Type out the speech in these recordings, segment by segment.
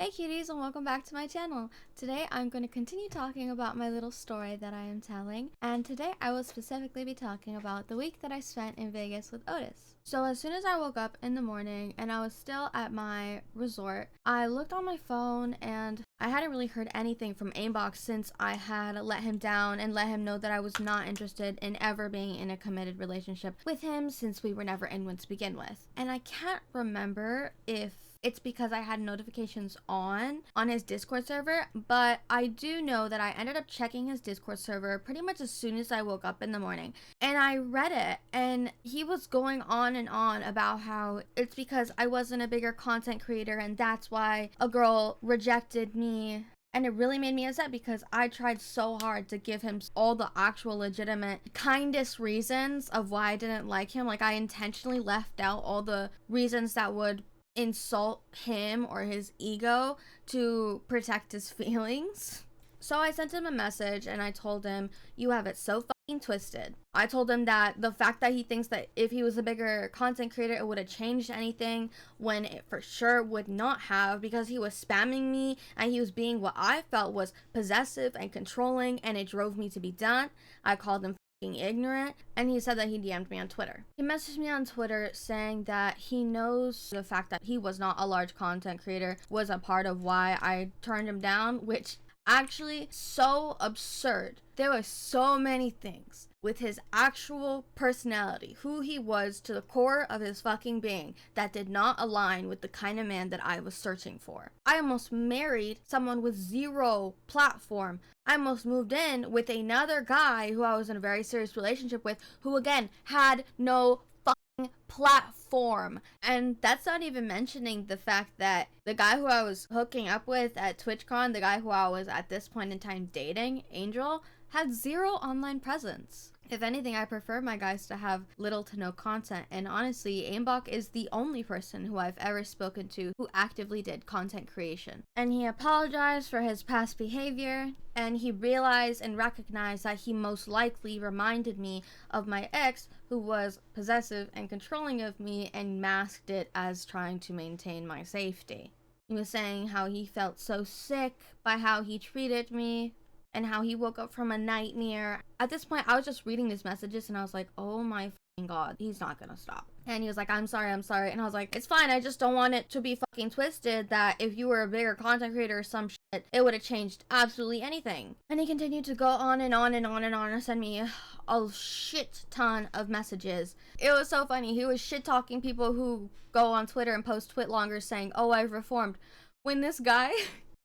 Hey cuties, and welcome back to my channel. Today I'm going to continue talking about my little story that I am telling, and today I will specifically be talking about the week that I spent in Vegas with Otis. So as soon as I woke up in the morning and I was still at my resort, I looked on my phone and I hadn't really heard anything from Aimbox since I had let him down and let him know that I was not interested in ever being in a committed relationship with him since we were never in one to begin with. And I can't remember if it's because I had notifications on his Discord server, but I do know that I ended up checking his Discord server pretty much as soon as I woke up in the morning. And I read it, and he was going on and on about how it's because I wasn't a bigger content creator and that's why a girl rejected me. And it really made me upset because I tried so hard to give him all the actual legitimate, kindest reasons of why I didn't like him. Like, I intentionally left out all the reasons that would insult him or his ego to protect his feelings. So I sent him a message and I told him, you have it so fucking twisted. I told him that the fact that he thinks that if he was a bigger content creator it would have changed anything, when it for sure would not have, because he was spamming me and he was being what I felt was possessive and controlling, and it drove me to be done. I called him ignorant, and he said that he DM'd me on Twitter. He messaged me on Twitter saying that he knows the fact that he was not a large content creator was a part of why I turned him down, which actually so absurd. There were so many things with his actual personality, who he was to the core of his fucking being, that did not align with the kind of man that I was searching for. I almost married someone with zero platform. I almost moved in with another guy who I was in a very serious relationship with, who again had no fucking platform. And that's not even mentioning the fact that the guy who I was hooking up with at TwitchCon, the guy who I was at this point in time dating, Angel, had zero online presence. If anything, I prefer my guys to have little to no content, and honestly, Aimbach is the only person who I've ever spoken to who actively did content creation. And he apologized for his past behavior, and he realized and recognized that he most likely reminded me of my ex, who was possessive and controlling of me and masked it as trying to maintain my safety. He was saying how he felt so sick by how he treated me, and how he woke up from a nightmare. At this point, I was just reading his messages and I was like, oh my fucking god, he's not gonna stop. And he was like, I'm sorry. And I was like, it's fine, I just don't want it to be fucking twisted that if you were a bigger content creator or some shit, it would have changed absolutely anything. And he continued to go on and on and on and on and send me a shit ton of messages. It was so funny. He was shit talking people who go on Twitter and post twitlongers saying, oh, I've reformed. When this guy...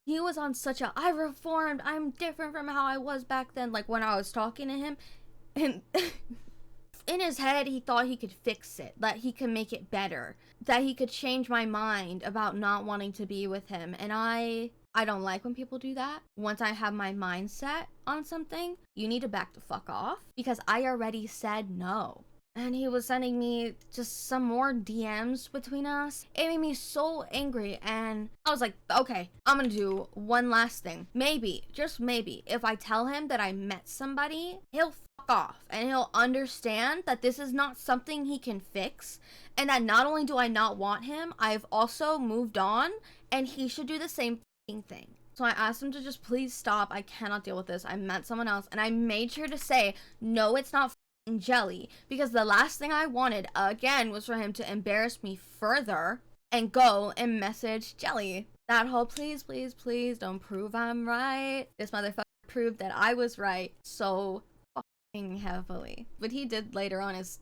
he was on such a, I reformed, I'm different from how I was back then, like when I was talking to him, and in his head he thought he could fix it, that he could make it better, that he could change my mind about not wanting to be with him. And I don't like when people do that. Once I have my mind set on something, you need to back the fuck off, because I already said no. And he was sending me just some more DMs between us. It made me so angry, and I was like, okay, I'm gonna do one last thing. Maybe, just maybe, if I tell him that I met somebody, he'll fuck off and he'll understand that this is not something he can fix, and that not only do I not want him, I've also moved on, and he should do the same fucking thing. So I asked him to just please stop. I cannot deal with this. I met someone else, and I made sure to say, no, it's not Jelly, because the last thing I wanted again was for him to embarrass me further and go and message Jelly. That whole please don't prove I'm right. This motherfucker proved that I was right so fucking heavily. What he did later on is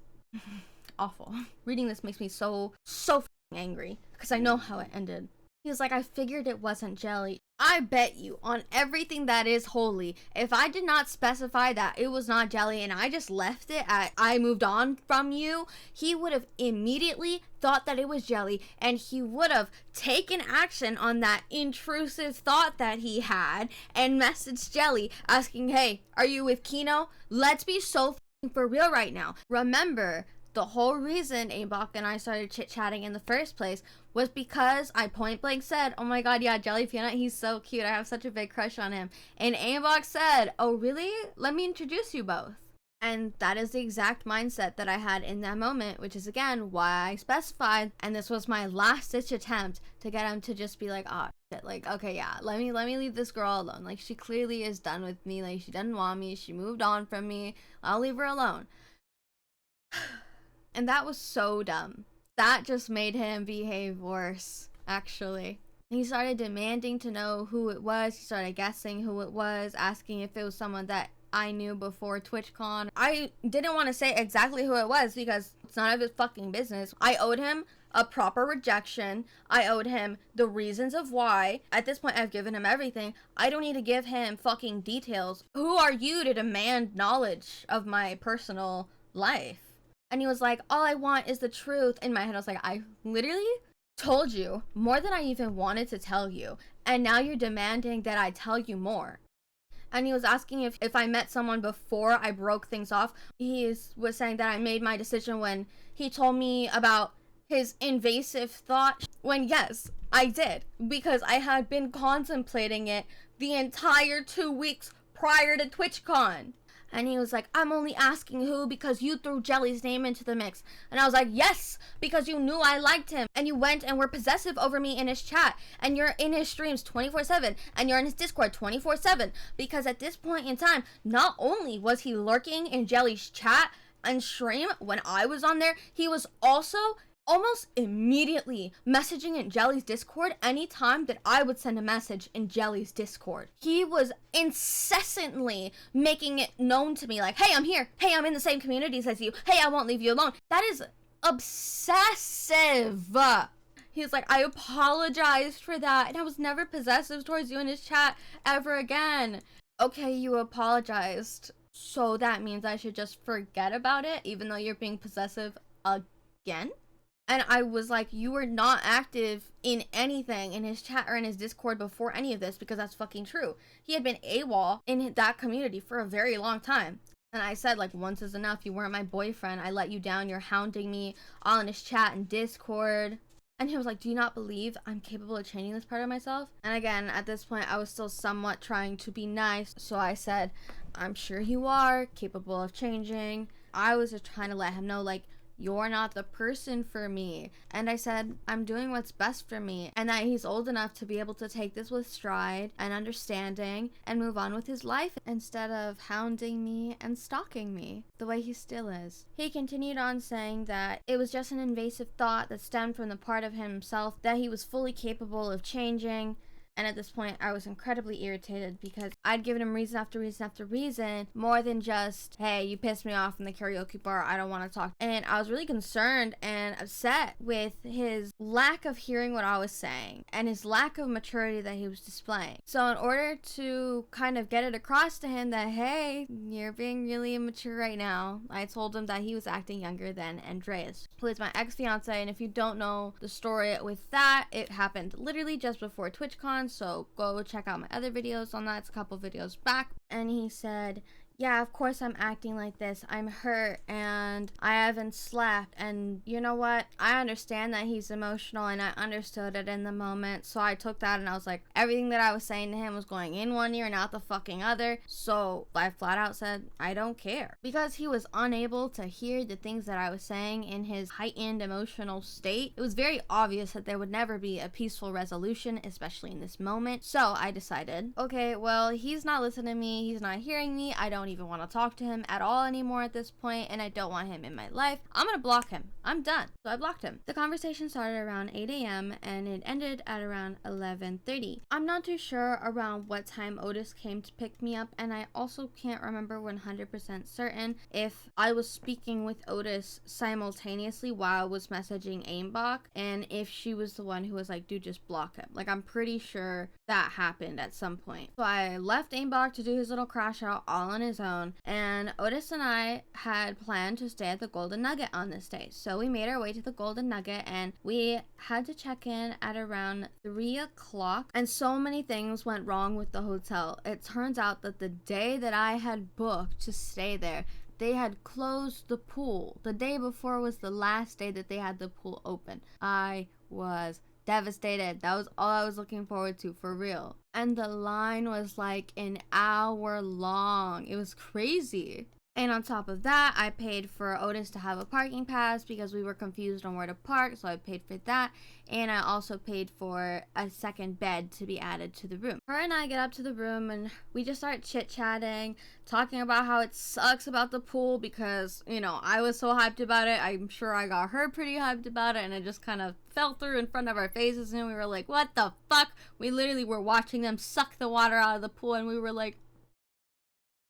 awful. Reading this makes me so fucking angry, because I know how it ended. He was like, I figured it wasn't Jelly. I bet you on everything that is holy, if I did not specify that it was not Jelly and I just left it at I moved on from you, he would have immediately thought that it was Jelly, and he would have taken action on that intrusive thought that he had and messaged Jelly asking, hey, are you with Kino? Let's be so for real right now. Remember, the whole reason Aimbach and I started chit-chatting in the first place was because I point blank said, oh my god, yeah, Jelly Peanut, he's so cute, I have such a big crush on him. And Aimbach said, oh really? Let me introduce you both. And that is the exact mindset that I had in that moment, which is again why I specified, and this was my last ditch attempt to get him to just be like, ah, Like, okay, yeah, let me leave this girl alone. Like, she clearly is done with me. Like, she doesn't want me. She moved on from me. I'll leave her alone. And that was so dumb. That just made him behave worse, actually. He started demanding to know who it was. He started guessing who it was, asking if it was someone that I knew before TwitchCon. I didn't want to say exactly who it was because it's none of his fucking business. I owed him a proper rejection. I owed him the reasons of why. At this point, I've given him everything. I don't need to give him fucking details. Who are you to demand knowledge of my personal life? And he was like, all I want is the truth. In my head, I was like, I literally told you more than I even wanted to tell you. And now you're demanding that I tell you more. And he was asking if I met someone before I broke things off. He was saying that I made my decision when he told me about his invasive thought. When yes, I did. Because I had been contemplating it the entire 2 weeks prior to TwitchCon. And he was like, I'm only asking who because you threw Jelly's name into the mix. And I was like, yes, because you knew I liked him. And you went and were possessive over me in his chat. And you're in his streams 24/7. And you're in his Discord 24/7. Because at this point in time, not only was he lurking in Jelly's chat and stream when I was on there, he was also almost immediately messaging in Jelly's Discord anytime that I would send a message in Jelly's Discord. He was incessantly making it known to me like, hey, I'm here. Hey, I'm in the same communities as you. Hey, I won't leave you alone. That is obsessive. He's like, I apologized for that. And I was never possessive towards you in his chat ever again. Okay, you apologized. So that means I should just forget about it, even though you're being possessive again? And I was like, you were not active in anything in his chat or in his Discord before any of this, because that's fucking true. He had been AWOL in that community for a very long time. And I said, like, once is enough. You weren't my boyfriend. I let you down. You're hounding me all in his chat and Discord. And he was like, do you not believe I'm capable of changing this part of myself? And again, at this point, I was still somewhat trying to be nice. So I said, I'm sure you are capable of changing. I was just trying to let him know, like, you're not the person for me. And I said, I'm doing what's best for me, and that he's old enough to be able to take this with stride and understanding and move on with his life instead of hounding me and stalking me the way he still is. He continued on saying that it was just an invasive thought that stemmed from the part of himself that he was fully capable of changing. And at this point, I was incredibly irritated because I'd given him reason after reason after reason, more than just, hey, you pissed me off in the karaoke bar, I don't want to talk. And I was really concerned and upset with his lack of hearing what I was saying and his lack of maturity that he was displaying. So in order to kind of get it across to him that, hey, you're being really immature right now, I told him that he was acting younger than Andreas, who is my ex-fiance. And if you don't know the story with that, it happened literally just before TwitchCon. So go check out my other videos on that. It's a couple videos back. And he said, yeah, of course I'm acting like this. I'm hurt and I haven't slept. And you know what? I understand that he's emotional, and I understood it in the moment. So I took that and I was like, everything that I was saying to him was going in one ear and out the fucking other. So I flat out said, I don't care. Because he was unable to hear the things that I was saying in his heightened emotional state, it was very obvious that there would never be a peaceful resolution, especially in this moment. So I decided, okay, well, he's not listening to me. He's not hearing me. I don't even want to talk to him at all anymore at this point, and I don't want him in my life. I'm gonna block him. I'm done. So I blocked him. The conversation started around 8 a.m. and it ended at around 11:30. I'm not too sure around what time Otus came to pick me up, and I also can't remember 100% certain if I was speaking with Otus simultaneously while I was messaging Aimbach, and if she was the one who was like, dude, just block him. Like, I'm pretty sure that happened at some point. So I left Aimbach to do his little crash out all on his own, and Otus and I had planned to stay at the Golden Nugget on this day. So we made our way to the Golden Nugget, and we had to check in at around 3 o'clock, and so many things went wrong with the hotel. It turns out that the day that I had booked to stay there, they had closed the pool. The day before was the last day that they had the pool open. I was devastated. That was all I was looking forward to, for real. And the line was like an hour long. It was crazy. And on top of that, I paid for Otis to have a parking pass because we were confused on where to park, so I paid for that. And I also paid for a second bed to be added to the room. Her and I get up to the room and we just start chit-chatting, talking about how it sucks about the pool because, you know, I was so hyped about it. I'm sure I got her pretty hyped about it, and it just kind of fell through in front of our faces, and we were like, what the fuck? We literally were watching them suck the water out of the pool, and we were like,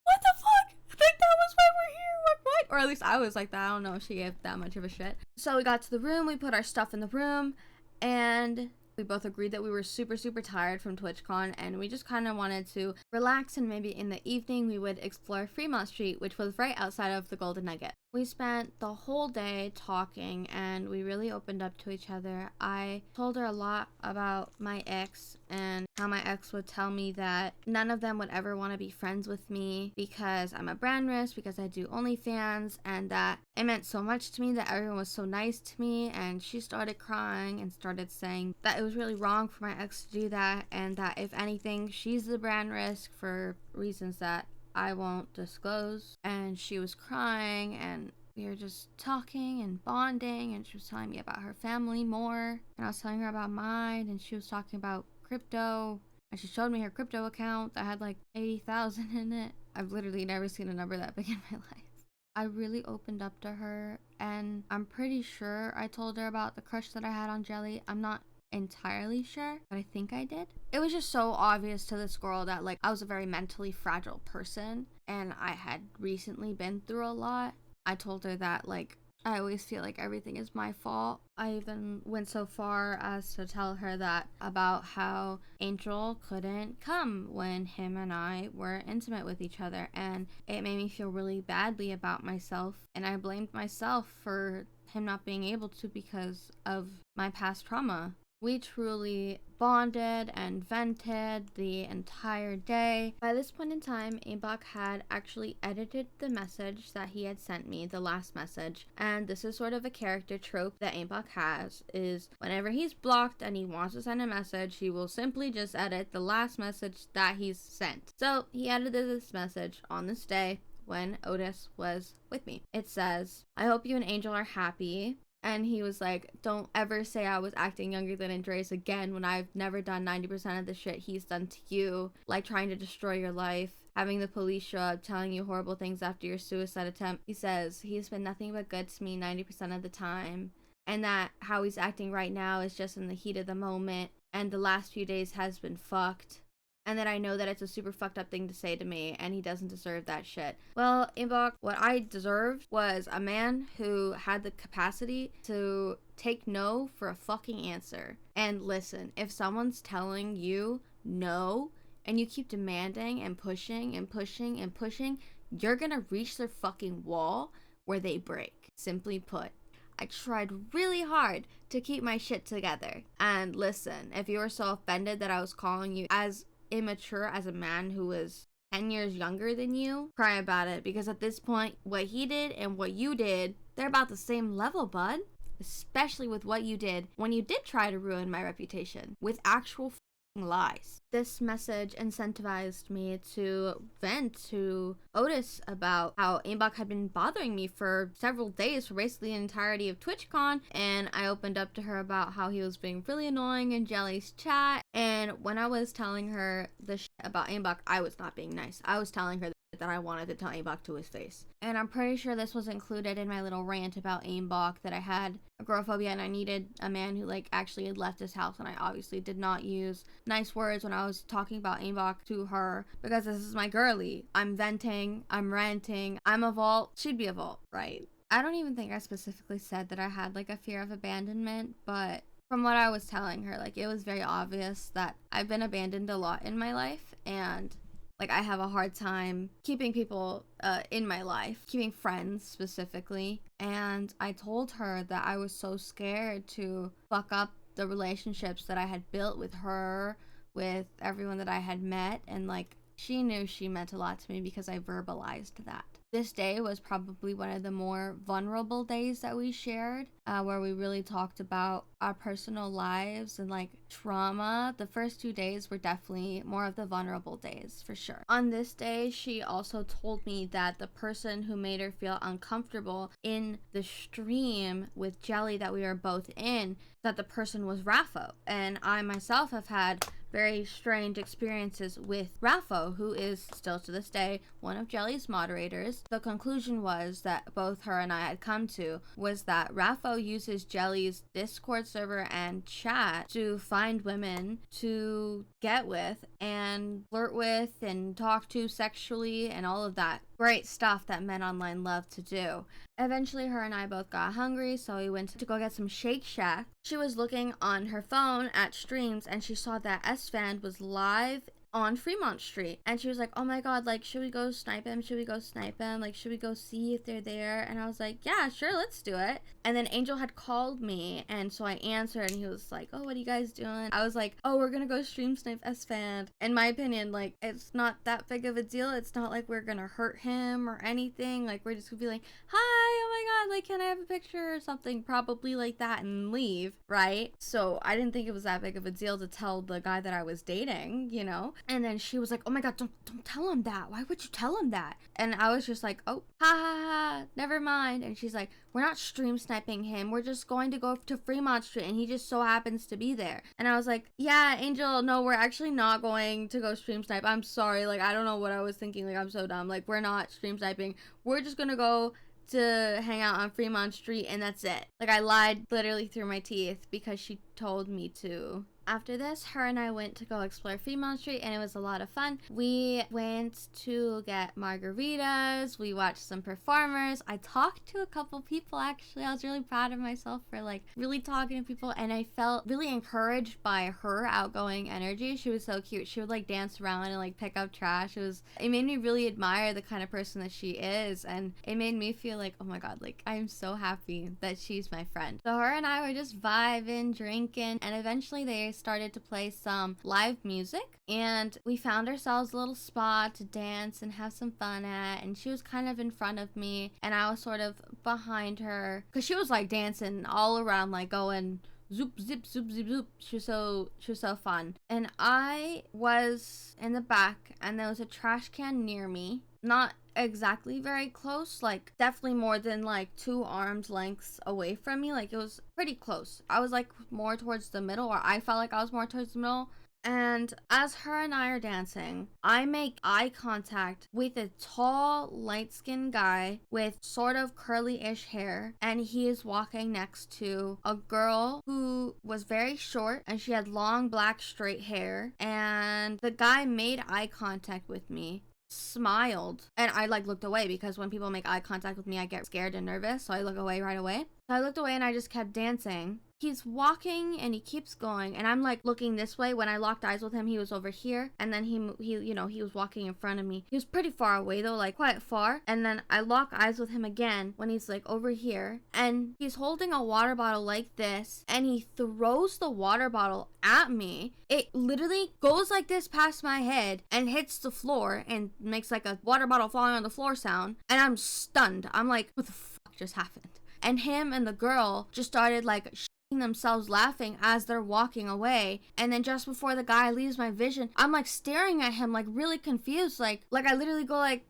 what the fuck? I think that was why we're here. What? Or at least I was like that. I don't know if she gave that much of a shit. So we got to the room, we put our stuff in the room, and we both agreed that we were super tired from TwitchCon, and we just kind of wanted to relax, and maybe in the evening we would explore Fremont Street, which was right outside of the Golden Nugget. We spent the whole day talking, and we really opened up to each other. I told her a lot about my ex and how my ex would tell me that none of them would ever want to be friends with me because I'm a brand risk, because I do OnlyFans, and that it meant so much to me that everyone was so nice to me. And she started crying and started saying that it was really wrong for my ex to do that, and that if anything, she's the brand risk for reasons that I won't disclose. And she was crying, and we were just talking and bonding, and she was telling me about her family more, and I was telling her about mine, and she was talking about crypto, and she showed me her crypto account that had like 80,000 in it. I've literally never seen a number that big in my life. I really opened up to her, and I'm pretty sure I told her about the crush that I had on Jelly. I'm not entirely sure, but I think I did. It was just so obvious to this girl that like I was a very mentally fragile person, and I had recently been through a lot. I told her that like I always feel like everything is my fault. I even went so far as to tell her that about how Angel couldn't come when him and I were intimate with each other, and it made me feel really badly about myself, and I blamed myself for him not being able to because of my past trauma. We truly bonded and vented the entire day. By this point in time, Abok had actually edited the message that he had sent me, the last message. And this is sort of a character trope that Abok has, is whenever he's blocked and he wants to send a message, he will simply just edit the last message that he's sent. So he edited this message on this day when Otis was with me. It says, "I hope you and Angel are happy." And he was like, "Don't ever say I was acting younger than Andreas again when I've never done 90% of the shit he's done to you, like trying to destroy your life, having the police show up, telling you horrible things after your suicide attempt." He says, "He's been nothing but good to me 90% of the time, and that how he's acting right now is just in the heat of the moment, and the last few days has been fucked. And that I know that it's a super fucked up thing to say to me, and he doesn't deserve that shit." Well, Imbok, what I deserved was a man who had the capacity to take no for a fucking answer. And listen, if someone's telling you no, and you keep demanding and pushing and pushing and pushing, you're gonna reach their fucking wall where they break. Simply put, I tried really hard to keep my shit together. And listen, if you were so offended that I was calling you as immature as a man who was 10 years younger than you, cry about it, because at this point what he did and what you did, they're about the same level, bud. Especially with what you did when you did try to ruin my reputation with actual lies. This message incentivized me to vent to Otis about how Aimbach had been bothering me for several days, for basically the entirety of TwitchCon, and I opened up to her about how he was being really annoying in Jelly's chat. And when I was telling her the shit about Aimbach, I was not being nice. I was telling her that I wanted to tell Aimbach to his face. And I'm pretty sure this was included in my little rant about Aimbach, that I had agoraphobia and I needed a man who like actually had left his house, and I obviously did not use nice words when I was talking about Aimbach to her, because this is my girly. I'm venting, I'm ranting, I'm a vault, she'd be a vault, right? I don't even think I specifically said that I had like a fear of abandonment, but from what I was telling her, like it was very obvious that I've been abandoned a lot in my life, and like I have a hard time keeping people in my life, keeping friends specifically. And I told her that I was so scared to fuck up the relationships that I had built with her, with everyone that I had met, and like she knew she meant a lot to me because I verbalized that. This day was probably one of the more vulnerable days that we shared, where we really talked about our personal lives and like trauma. The first 2 days were definitely more of the vulnerable days for sure. On this day, she also told me that the person who made her feel uncomfortable in the stream with Jelly that we were both in, that the person was Raffo. And I myself have had very strange experiences with Raffo, who is still to this day one of Jelly's moderators. The conclusion was that both her and I had come to was that Raffo uses Jelly's Discord server and chat to find women to get with and flirt with and talk to sexually and all of that great stuff that men online love to do. Eventually, her and I both got hungry, so we went to go get some Shake Shack. She was looking on her phone at streams, and she saw that S-Fan was live on Fremont Street, and she was like, oh my god, like, should we go snipe him? Should we go snipe him? Like, should we go see if they're there? And I was like, yeah, sure, let's do it. And then Angel had called me, and so I answered, and he was like, oh, what are you guys doing? I was like, oh, we're gonna go stream snipe S-Fan. In my opinion, like, it's not that big of a deal. It's not like we're gonna hurt him or anything. Like, we're just gonna be like, hi, oh my god, like, can I have a picture or something? Probably like that, and leave, right? So I didn't think it was that big of a deal to tell the guy that I was dating, you know? And then she was like, oh my god, don't tell him that. Why would you tell him that? And I was just like, oh, ha ha ha, never mind. And she's like, we're not stream sniping him. We're just going to go to Fremont Street, and he just so happens to be there. And I was like, yeah, Angel, no, we're actually not going to go stream snipe. I'm sorry. Like, I don't know what I was thinking. Like, I'm so dumb. Like, we're not stream sniping. We're just gonna go to hang out on Fremont Street, and that's it. Like, I lied literally through my teeth because she told me to. After this, her and I went to go explore Fremont Street, and it was a lot of fun. We went to get margaritas. We watched some performers. I talked to a couple people, actually. I was really proud of myself for like really talking to people, and I felt really encouraged by her outgoing energy. She was so cute. She would like dance around and like pick up trash. It made me really admire the kind of person that she is, and it made me feel like, oh my god, like I'm so happy that she's my friend. So her and I were just vibing, drinking, and eventually they started to play some live music, and we found ourselves a little spot to dance and have some fun at, and she was kind of in front of me and I was sort of behind her because she was like dancing all around, like going zoop zip zoop zip zoop. She was so fun, and I was in the back, and there was a trash can near me, not exactly very close, like definitely more than like 2 arms lengths away from me. Like, it was pretty close. I was like more towards the middle, or I felt like I was more towards the middle. And as her and I are dancing, I make eye contact with a tall, light-skinned guy with sort of curly-ish hair, and he is walking next to a girl who was very short, and she had long black straight hair, and the guy made eye contact with me, smiled, and I like looked away because when people make eye contact with me, I get scared and nervous, so I look away right away. So I looked away and I just kept dancing. He's walking and he keeps going, and I'm like looking this way. When I locked eyes with him, he was over here, and then he you know, he was walking in front of me. He was pretty far away though, like quite far. And then I lock eyes with him again when he's like over here, and he's holding a water bottle like this, and he throws the water bottle at me. It literally goes like this past my head and hits the floor and makes like a water bottle falling on the floor sound, and I'm stunned. I'm like, what the fuck just happened? And him and the girl just started like themselves laughing as they're walking away. And then just before the guy leaves my vision, I'm like staring at him like really confused, like I literally go like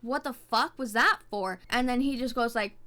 what the fuck was that for? And then he just goes like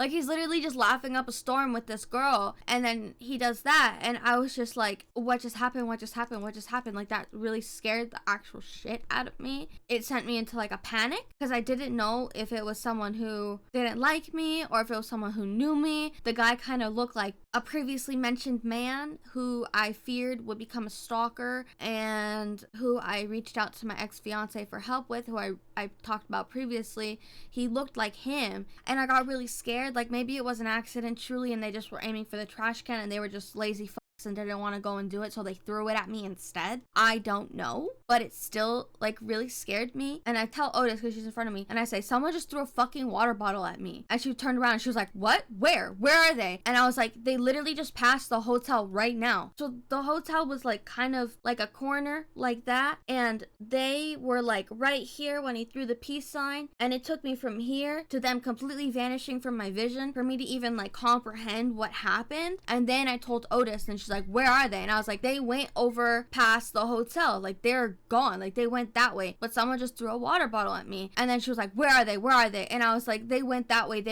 he's literally just laughing up a storm with this girl, and then he does that, and I was just like, what just happened? What just happened? What just happened? Like, that really scared the actual shit out of me. It sent me into like a panic because I didn't know if it was someone who didn't like me or if it was someone who knew me. The guy kind of looked like a previously mentioned man who I feared would become a stalker, and who I reached out to my ex-fiance for help with, who I talked about previously. He looked like him, and I got really scared. Like, maybe it was an accident truly, and they just were aiming for the trash can, and they were just lazy and didn't want to go and do it, so they threw it at me instead. I don't know, but it still like really scared me. And I tell Otis, because she's in front of me, and I say, someone just threw a fucking water bottle at me. And she turned around and she was like, what? Where are they? And I was like, they literally just passed the hotel right now. So the hotel was like kind of like a corner like that, and they were like right here when he threw the peace sign, and it took me from here to them completely vanishing from my vision for me to even like comprehend what happened. And then I told Otis, and she's like, where are they? And I was like, they went over past the hotel, like they're gone, like they went that way, but someone just threw a water bottle at me. And then she was like, where are they? And I was like, they went that way,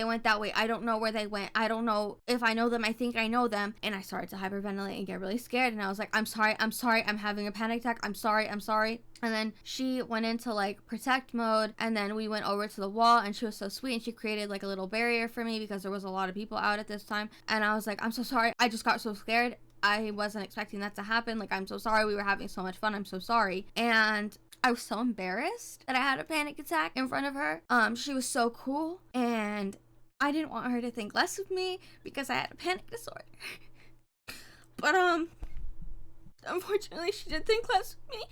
I don't know where they went, I don't know if I know them, I think I know them. And I started to hyperventilate and get really scared, and I was like, I'm sorry, I'm having a panic attack, I'm sorry. And then she went into like protect mode, and then we went over to the wall, and she was so sweet, and she created like a little barrier for me because there was a lot of people out at this time. And I was like, I'm so sorry, I just got so scared, I wasn't expecting that to happen, like I'm so sorry, we were having so much fun, I'm so sorry. And I was so embarrassed that I had a panic attack in front of her. She was so cool, and I didn't want her to think less of me because I had a panic disorder. But unfortunately she did think less of me.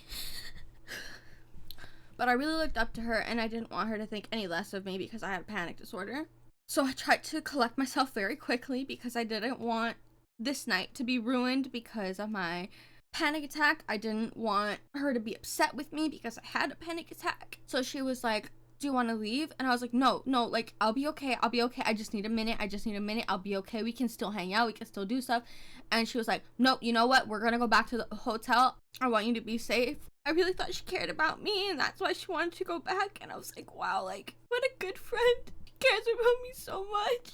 But I really looked up to her, and I didn't want her to think any less of me because I had a panic disorder. So I tried to collect myself very quickly because I didn't want this night to be ruined because of my panic attack. I didn't want her to be upset with me because I had a panic attack. So she was like, do you want to leave? And I was like, no, like I'll be okay, I just need a minute, I'll be okay, we can still hang out, we can still do stuff. And she was like, nope, you know what, we're gonna go back to the hotel, I want you to be safe. I really thought she cared about me, and that's why she wanted to go back. And I was like, wow, like what a good friend, she cares about me so much.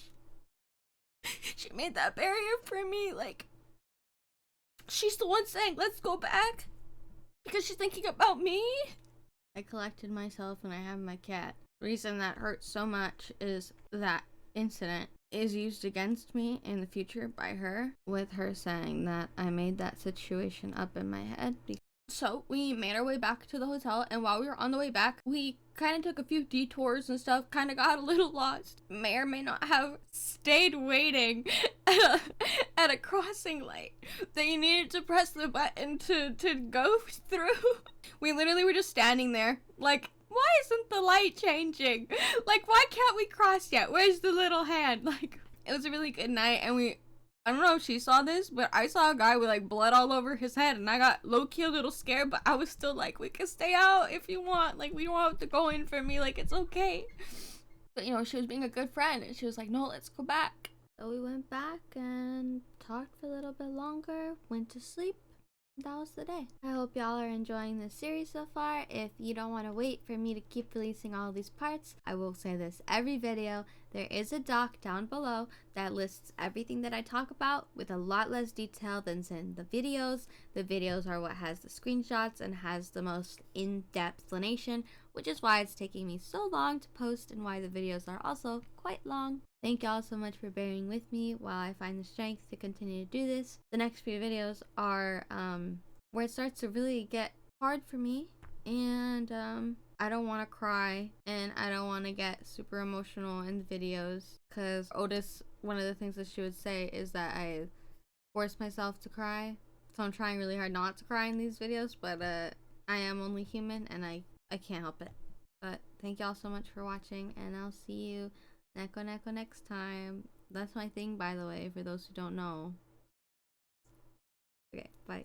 She made that barrier for me, like she's the one saying let's go back because she's thinking about me. I collected myself, and I have my cat. The reason that hurts so much is that incident is used against me in the future by her, with her saying that I made that situation up in my head. So we made our way back to the hotel, and while we were on the way back, we kind of took a few detours and stuff, kind of got a little lost. May or may not have stayed waiting at a crossing light that you needed to press the button to go through. We literally were just standing there like, why isn't the light changing? Like, why can't we cross yet? Where's the little hand? Like, it was a really good night, and I don't know if she saw this, but I saw a guy with like blood all over his head, and I got low-key a little scared, but I was still like, we can stay out if you want, like we don't have to go in for me, like it's okay. But you know, she was being a good friend, and she was like, no, let's go back. So we went back and talked for a little bit longer, went to sleep. That was the day. I hope y'all are enjoying this series so far. If you don't want to wait for me to keep releasing all these parts, I will say this every video. There is a doc down below that lists everything that I talk about with a lot less detail than in the videos. The videos are what has the screenshots and has the most in-depth explanation, which is why it's taking me so long to post and why the videos are also quite long. Thank y'all so much for bearing with me while I find the strength to continue to do this. The next few videos are where it starts to really get hard for me, and I don't want to cry, and I don't want to get super emotional in the videos, because Otis, one of the things that she would say is that I force myself to cry. So I'm trying really hard not to cry in these videos, but I am only human, and I can't help it. But thank y'all so much for watching, and I'll see you Neko next time. That's my thing, by the way, for those who don't know. Okay, bye.